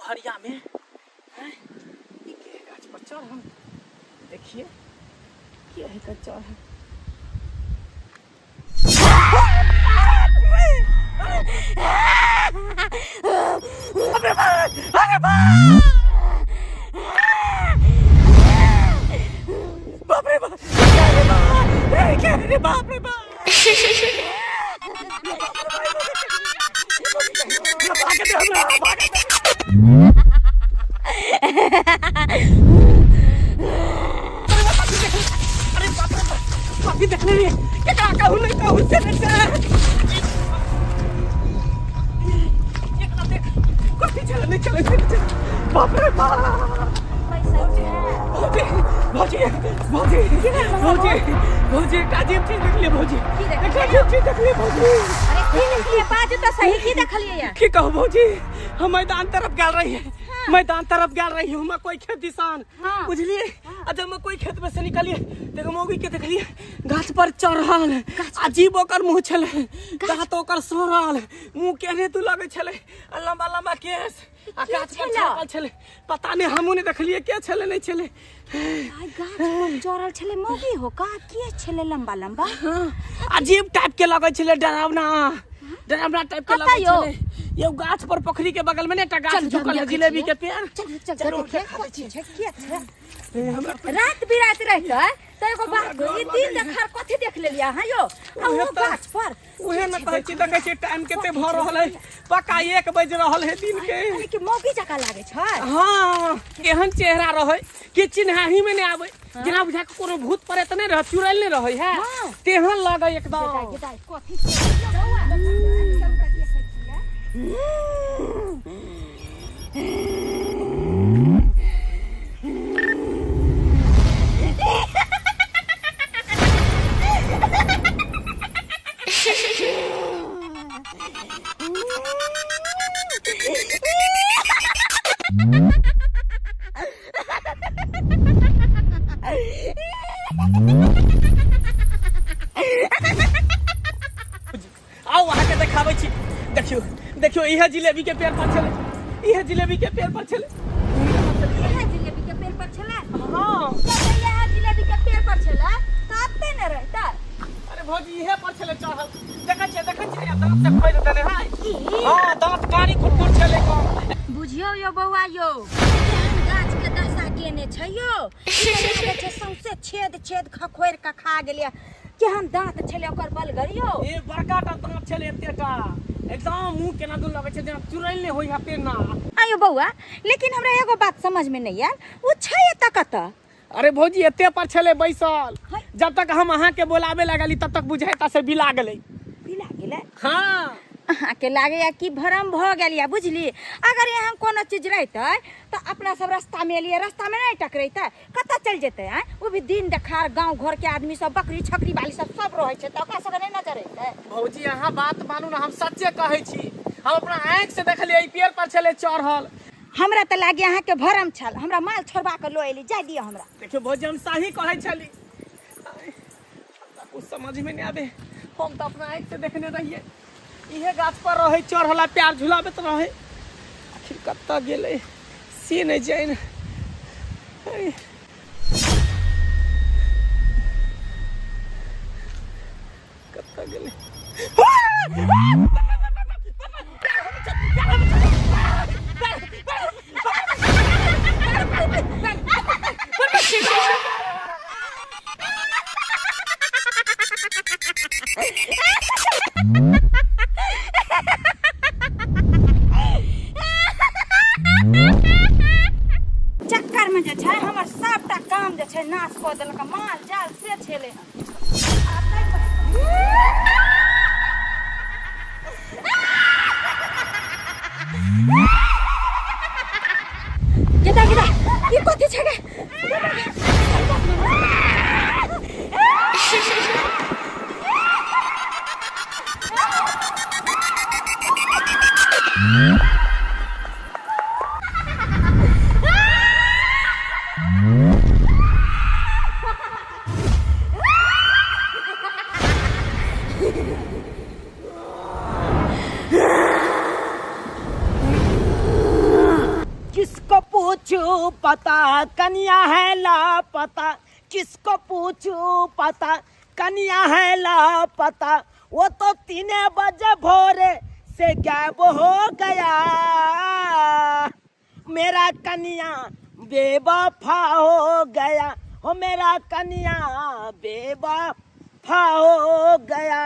दोपहरिया में गाछ पर चढ़ हम देखिए क्या है का चढ़ बाप रे बाप बाप रे बाप अरे देख ले क्या कहूं नहीं कहूं चले चले चले चले बाप रे बाप भौजी भौजी भौजी भौजी काजीब चीज देख लिए भौजी काजीब चीज देख लिए भौजी अरे की देख लिए बात तो सही की देख लिए यार की कहू भौजी हम मैदान तरफ गल रही है मैदान तरफ गल रही हूँ मैं कोई खेत किसान बुझलिए जब मैं कोई खेत में से निकलिए देखो मौगी के देख लिए गाछ पर चढ़ल अजीब ओकर मुंह छले दांत ओकर सोरल मुंह केने तू लगे छले लंबा लंबा केस आ गाछ पर चढ़ल छले पता नहीं हमहु नहीं देखलिए के छले नहीं छले आई गाछ पर चढ़ल छले मौगी हो का के छले लंबा लंबा अजीब टाइप के लगे छले डरावना डरावना टाइप के लगे छले ये गाछ पर पोखरी के बगल में नेटा गाछ झुकल है जिलेबी के पेड़ चल रात बिरात रहता है तो एगो बात ई दिन देखार कथि देख लेलिया हां यो आ गाछ पर ओहे न कहै छी देखै छी टाइम केते भ रहल है पक्का 1 बज रहल है दिन के अरे कि मौगी जका लागे छै हां केहन चेहरा रहे कि चिन्हाही में नहीं आवे जेना बुझा के कोनो भूत प्रेत नहीं रह चुड़ैल नहीं रहे है तेहन लगे एकदम कथि आओ वहां के देखाबै छी देखियो देखियो इहे जिलेबी के पेड़ पर चले इहे जिलेबी के पेड़ पर चले इहे जिलेबी के पेड़ पर छले हां इहे जिलेबी के पेड़ पर छले ताते न रहता अरे भौजी इहे पर चले चढ़ल देखै छी दांत से खोल देने है हां दांत कारी खुटखुट चले कम बुझियो यो बौआ यो गाछ के दशा केने छै यो लागे छै सौंसे छेद छेद खखोर के खा गेलिया केहन दांत छले ओकर बलगरियो ए बड़का टा दांत छले एतेटा एकदम मुंह केना दू लगे छै जेना चुड़ैल ने होई हते ना आयो बौआ लेकिन हमरा एगो बात समझ में नहीं आयल उ छै एत कत अरे भौजी एते पर छले बैसल जब तक हम अहाँ के बोलावे लगली तब तक बुझाइता से बिला गेलै हां अहाँ के लागे या कि भरम भ गेलिया बुझली अगर यहाँ कोनो चीज रहते तो अपना सब रास्ता में लिए रास्ता में नहीं टकराते कत चल जेते हैं वो भी दिन देखार गांव घर के आदमी सब बकरी छकरी वाली सब रहे छै तो ओकरा सब नहीं नजर अइते भौजी यहाँ बात मानू ना हम सच्चे कहै छी हम अपना आंख से देखलिए ई पेड़ पर छले चढ़ल हमरा त लागे अहाँ के भरम छल हमरा माल छोड़बा के लो एली जाय दियो हमरा देखियो भौजी हम सही कहै छली कुछ समझ में नहीं आवे हम तो अपना आंख से देखने रहिए इहे गाछ पर रहे चढ़ला प्यार झुलाबत रहे आखिर कत्ता गेले से नहीं जाइन कत्ता गेले चक्कर में जे छै हमर सबटा काम जे छै नाश क देलक माल जाल से छेले गेदा गेदा ये कथि छै गे पूछू पता कन्या है लापता, किसको पूछू पता कन्या है लापता, वो तो 3 बजे भोरे से गायब हो गया, मेरा कन्या बेवफा हो गया, हो मेरा कन्या बेवफा हो गया।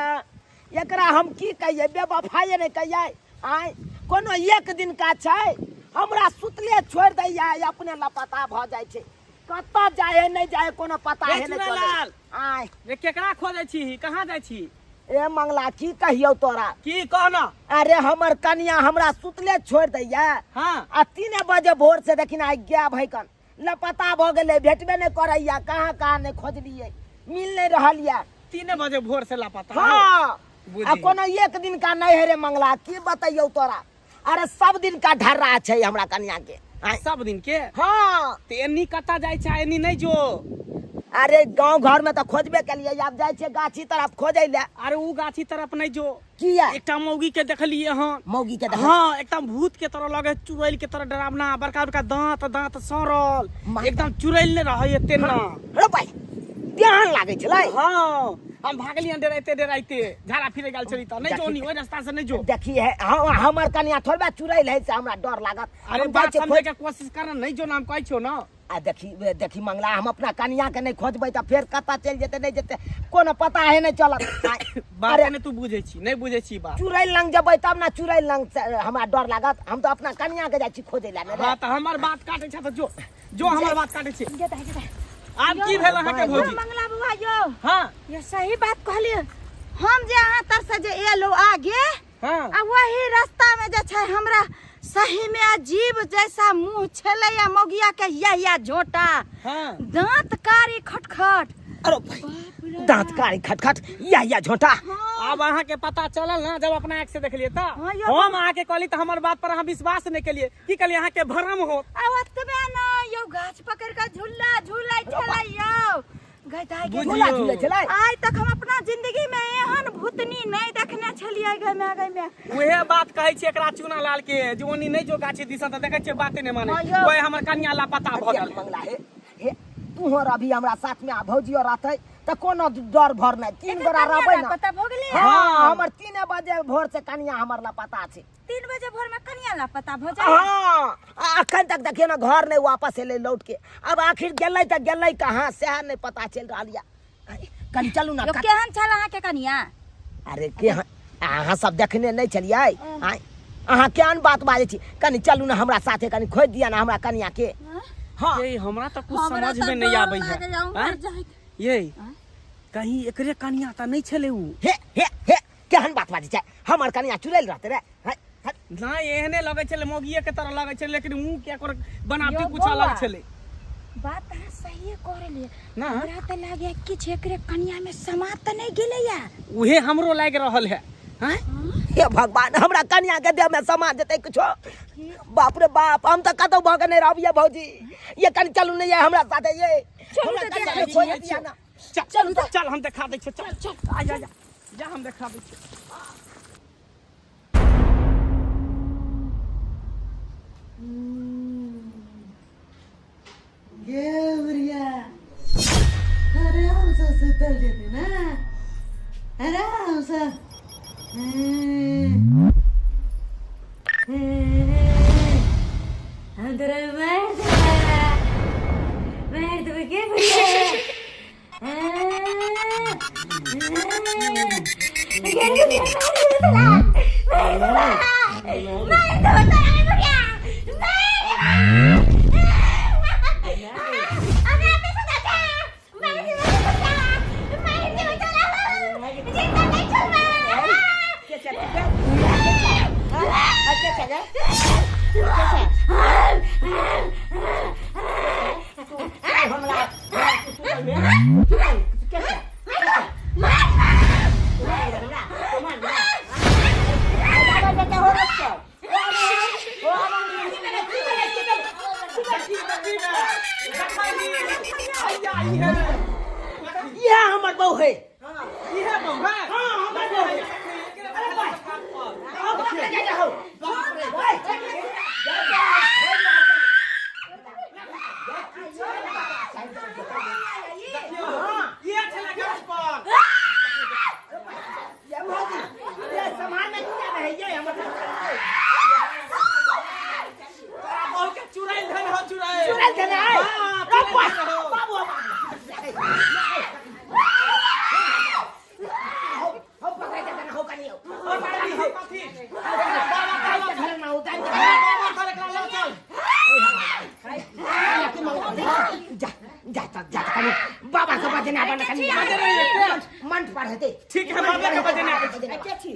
एकरा हम की कहिए, बेवफाए नहीं कहिए। आय कोनो एक दिन का छै, हमरा सुतले छोड़ दैया अपने लापता भ जाय छै, कतऽ जाए नहीं जाए कोनो पता है नहीं चले। आय रे केकरा खोजै छी, कहाँ जाइ छी? ए मंगला की कहियो तोरा, की कहना? अरे हमर कन्या हमरा सुतले छोड़ दैया, हाँ आ 3 बजे भोर से देखिन आ गया भैकन लापता भ गेले, भेटबे नहीं करैया, कहाँ कहाँ नहीं खोजलिए, मिल नहीं रहलिया। 3 बजे भोर से लापता। हाँ बुझी। आ कोनो एक दिन का नहीं है रे मंगला, की बताइयो तोरा। अरे सब दिन का ढर्रा छै हमरा कन्या के। आय, सब दिन के? हाँ ते एनी कता जाइ छै, एनी नहीं जो। अरे गांव घर में तो खोजबे के लिए, आब जाय छै गाछी तरफ खोजै ले। अरे उ गाछी तरफ नहीं जो, किया एकटा मौगी के देखलिए हन। मौगी के देख, हाँ एकदम भूत के तरह लगे, चुड़ैल के तरह डरावना, बड़का बड़का दांत दांत सड़ल, एकदम चुड़ैल ने रहे एते ना। रे भाई ध्यान लागे छलै। हाँ हम भागलिए डराइते डराइते, झाड़ा फिरे गेल छली त नहीं जोनी, ओइ रास्ता से नहीं जो। देखी है हमर कन्या थोड़बे चुड़ैल है से हमरा डर लागत। अरे हम बात जाय छै समझे के कोशिश कर, नहीं जो नाम कहै छो ना। आ देखी मंगला, हम अपना कन्या के नहीं खोजबै त फेर कतऽ चलि जेतै नहीं जेतै कोनो पता है नहीं चलत। बात ने तू बुझे छी, नहीं बुझे छी बात। चुड़ैल लंग जेबै तब ना, चुड़ैल लंग से हमरा डर लागत, हम तो अपना कन्या के जाय छी खोजै ले। हाँ त हमर बात काटे छ त जो, जो हमर बात काटे छी। जेता है, जेता है। आब की भेल अहाँ के भौजी? मंगला बुआ यो, हाँ ये सही बात कहलिए। हम जे अहाँ तर से जे एलो आगे, हाँ आ वही रास्ता में जे छै हमरा सही में अजीब जैसा मुंह छले या मौगिया के या झोटा, हाँ दांत कारी खटखट। अरे भाई दांत कारी खटखट या झोटा। अब अहाँ के पता चलल ना, जब अपना आँख से देखलिए त हाँ, यो हम अहाँ के कहली त हमर बात पर अहाँ विश्वास नहीं केलिए, की कहलिए अहाँ के भरम हो। आवतबे ना यो गाछ पकड़ के झूला झूलै छलै यो, गदाई के बुझियौ। झूला छलै। आज तक हम अपना जिंदगी में एहन भूतनी नहीं देखने छलिए गए में। उहे बात कहै छी एकरा चूना लाल के, जोनी नहीं जो गाछी दिसन त देखै छियै बाते नहीं माने। हाँ, यो। ओए हमर कन्या लापता भ गेल। मंगला हे तू और अभी हमरा साथ में भौजी और रहतै त कोनो डर भर नहीं, 3 गोरा रहबै ना। पता भ गेलै। हाँ हमर 3 बजे भोर से कन्या हमर लापता छै। 3 बजे भोर में कन्या लापता भ जाए। हाँ अखन तक देखिए ना घर नहीं वापस एले लौट के, अब आखिर गेलै त गेलै कहाँ से नहीं पता चल रहलिया। कनी चलू ना। यो केहन छल अहाँ के कन्या? अरे के अहाँ सब देखने नहीं चलिए। आय अहाँ केहन बात बाजै छी, कनी चलू ना हमरा साथे, कनी खोज दिया ना हमरा कन्या के। हाँ ये हमरा तो कुछ समझ में नहीं आबै है। हैं? ये कहीं एकरे कन्या त नहीं छले उ। हे केहन बात बाजै छै, हमर कन्या चुड़ैल रहतै रे। ना एहने लगे छले, मौगिये के तरह लगे छले, लेकिन मुंह के एकर बनावटी यो कुछ बौआ। अलग छले बात अहाँ सही कहलिए ना। हमरा त लागे किछ एकरे कन्या में समा त नहीं गेलै या। उहे हमरो लाग रहल है। हैं? हे भगवान हमरा कन्या के देह में समा जेतै कुछो। बाप रे बाप, हम तो कतौ भग नहीं रहबिए भौजी। ये कनी चलू नहीं है हमरा साथे, ये हमरा तो कन्या देखै के खोज दिया ना। चल हम दिखा दै छियै, चल आ जा हम दिखा दै छियै। गेवरिया आराम से सुतल जेते ना, आराम से। अंदर बैठ दो गेवरिया। बहु के चुड़ैल धन हो चुड़ैल चुड़ैल धन है? हां चुड़ैल धन हो बाबू हम पकड़ के देना हो कनियो और बाड़ी हो कथी बाबा का घर ना उतार के बाबा करे का लो चल जा जा जा कनी बाबा का बजना बना कनी मंत्र पढ़ते ठीक है बाबा का बजना के छी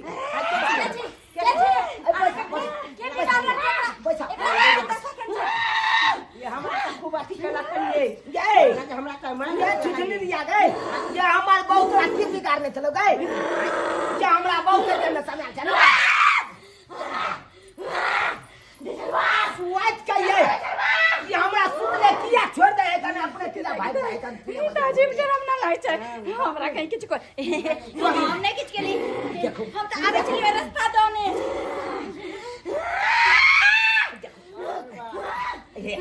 ये हमरा खूब अथी कला कनिए ये हमरा का मन ये छुछली दिया गए ये हमार बहुत अथी बिगाड़ने चलो गए ये हमरा बहुत के समय चलो सुवात कहिए ये हमरा सुनले किया छोड़ दे कने अपने किला भाई भाई कन पिताजी के नाम ना लाई छै हमरा कहीं किछ को हम नहीं किछ केली हम तो आगे चलिए रास्ता दोने ये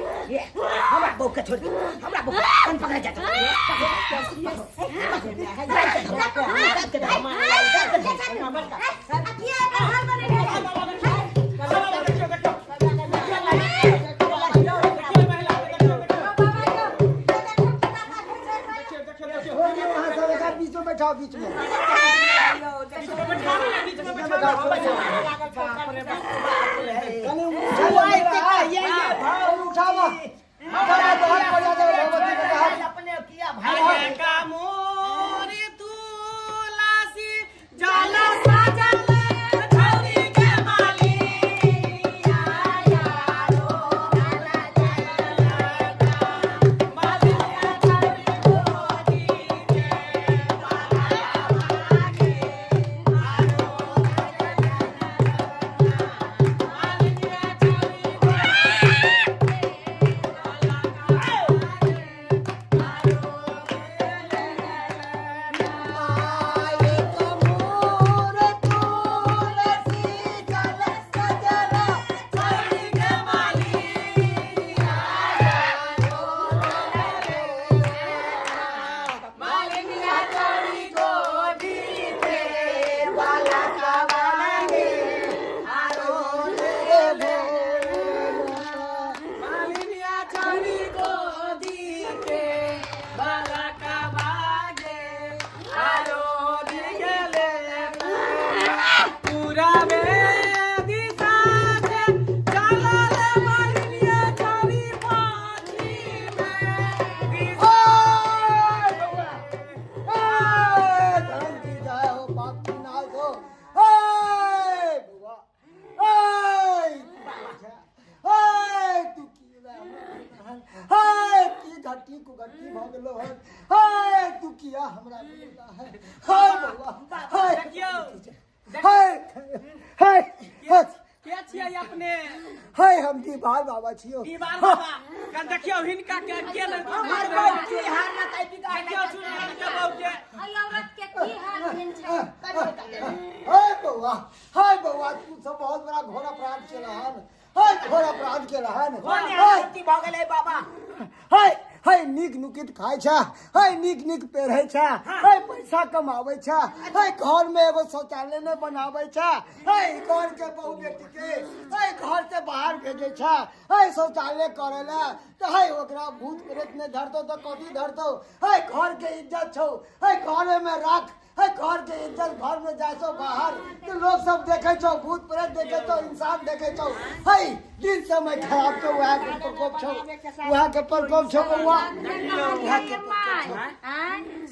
हमरा बहू के छोड़ हमरा बहू कन पकड़ जा बीच में बैठाओ बीच में अपने किया भाई का मोरी तुलसी जाला साजल छौरी के माली आया रो गाला जला माली छौरी गोदी के बाला भागे आरो घटी कुगटी भ गेलो है हाय तू किया हमरा बोला है हाय बाबा हाय देखियो हाय हाय के छियै अपने हाय हम दीवार बाबा छियो दीवार बाबा कन देखियो हिनका के ले हमार बाप की हाल ना तै बिगाड़ देखियो चुड़ैल के बहु के आई औरत के की हाल भेल छै हाय बाबा तू सब बहुत बड़ा घोर अपराध केला हन हाय घोर अपराध केला हन हाय भ गेलै बाबा हाय हाय नीक नुकित खाय छा हाय नीक नीक पेरहै छा हाय पैसा कमाबै छा हाय घर में एगो शौचालय ने बनाबै छा हाय घर के बहू बेटी के हाय घर से बाहर भेजै छा हाय शौचालय करेला तो हाय ओकरा भूत प्रेत ने धरतो तो कथी धरतो हाय घर के इज्जत छौ हाय घर में राख हाय घर के इज्जत घर में जाय छौ बाहर तो लोग सब देखे छौ भूत प्रेत देखे छौ इंसान देखे छौ हाय दिन समय खराब छौ वहाँ के प्रकोप छौ वहाँ के प्रकोप छौ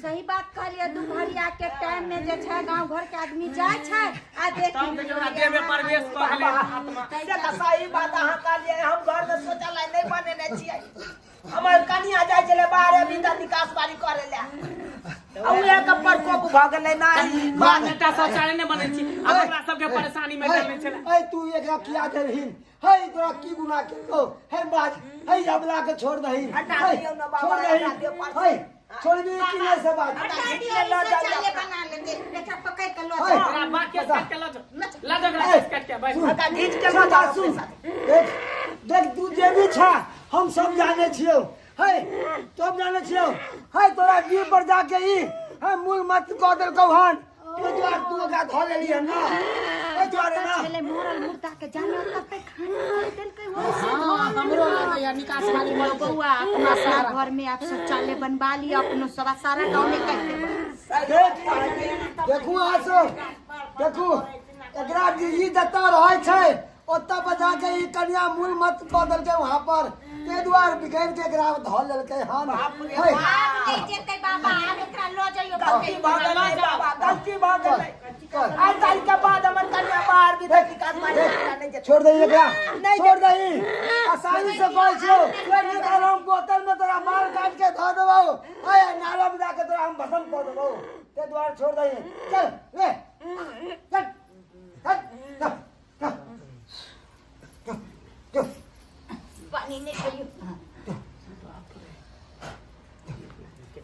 सही बात कहलिए दुपहरिया के टाइम में जे छै गांव घर के आदमी जाय छै आ देह में प्रवेश क गेलै आत्मा से त सही बात अहाँ कहलिए हम घर में शौचालय नहीं बनेने छियै हमर कनिया जाय छले बाहर भीतर निकास बारी करे ले उहे के प्रकोप भ गेलै ना बात एकटा शौचालय ने बनै छी अब हमरा सब के परेशानी में डालने छले ए तू एकरा किया देलहिन हे तोरा की गुनाह केलको हे बाज हे अबला के छोड़ दहिन हटा दियौ न बाबा हटा दियौ हे छोड़ दी कि नहीं से बात शौचालय बना लेते देखा पकड़ के लो तोरा बात के काट के ला दो ग्रास काट के बैठ हटा घीच के लो जा सुन देख देख तू जे भी छा हम सब जाने छियो हे सब जाने छियो हे तोरा जी पर जाके ई हे मूल मत क देलकौ हन तो जो तू का धो लेली है ना ए द्वारे ना पहले मोरल मुर्दा के जाने तब पे खाना देल के हो हाँ हमरो लगे निकास वाली बोलो बउआ अपना सारा घर में आप शौचालय बनवा लिया अपनो सब सारा गांव में कर देबो देखू आसो देखू एकरा जी जता रहे छै ओत्ता बजा के ई कन्या मूल मत क देल के वहां पर ते द्वार बिगड़ के एकरा धल लेल के हां है नहीं जेते बाबा एकरा लो जाइयो गलती भागल बाबा गलती भागल आज ताल के बाद हमर कन्या बाहर भी थे विकास मारी नहीं छोड़ दई एकरा छोड़ दई आसानी से कहै छो छोड़ दे हम बोतल में तोरा मार काट के धो देबो ए नाला में जाके तोरा हम भस्म कर देबो ते द्वार छोड़ दई चल ले चल पानी नहीं करियो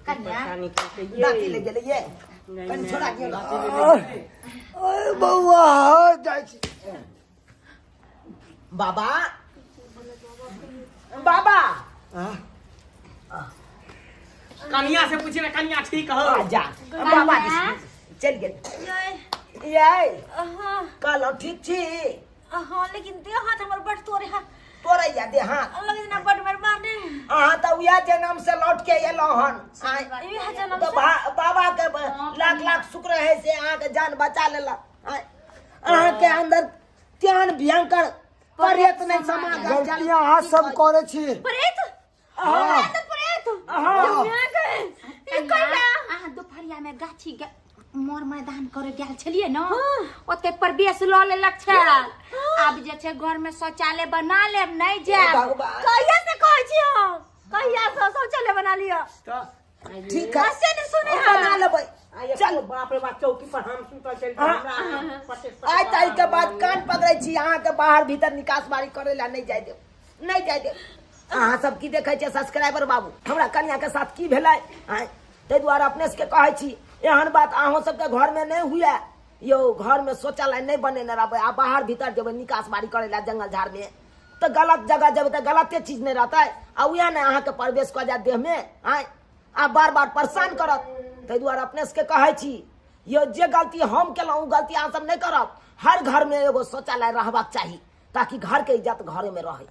कन्या दाती ले गेले ये कन छोड़ा दियो ओए बउआ हो जाय छी बाबा बाबा कन्या से पूछे ना कन्या ठीक हो जा बाबा चल गेल ये कल ठीक छी हां लेकिन देह हाथ हमर बड़ तोरे हाथ तोरे या दे हाथ लगे ना बड़ मेरे मारने त उया जन्म से लौट के एलो हन ये जन्म तो बाबा के लाख लाख शुक्र है से अहाँ के जान बचा लेला अहाँ के अंदर त्यान भयंकर प्रेत नहीं समा गल गलतियां हां सब करे छी प्रेत हां प्रेत हां ये कइला आ दोपहरिया में गाछी मोर मैदान करे गेल छलिए न ओते प्रवेश ल लेलक छै अब जे छै घर में शौचालय बना लेब नहीं जाब कहिया से कहै छी हम कहिया से शौचालय बना लियो ठीक है ऐसे नहीं सुने बना लेबै चल बाप रे बाप चौकी पर हम सुतल चल हमरा आज तारीख के बाद कान पकड़ै छी अहाँ के बाहर भीतर निकास बारी करे ला नहीं जाय देब नहीं जाय देब अहाँ सब की देखै छियै सब्सक्राइबर बाबू हमरा कन्या के साथ की भेलै ताहि दुआरे अपने से कहै छी एहन बात अहों सबके घर में नहीं हुए यो घर में शौचालय नहीं बनेने रहबै आ बाहर भीतर जेबै निकास बारी करे ला जंगल झाड़ में तो गलत जगह जेबै तो गलते चीज नहीं रहतै आ उहे ने अहाँ के प्रवेश क जाय देह में आ बार बार परेशान करत ताहि दुआरे अपने से कहै छी यो जे गलती हम केलहुँ उ गलती अहाँ सब नहीं करब हर घर में एगो शौचालय रहबाक चाही ताकि घर के इज्जत घरे में रहे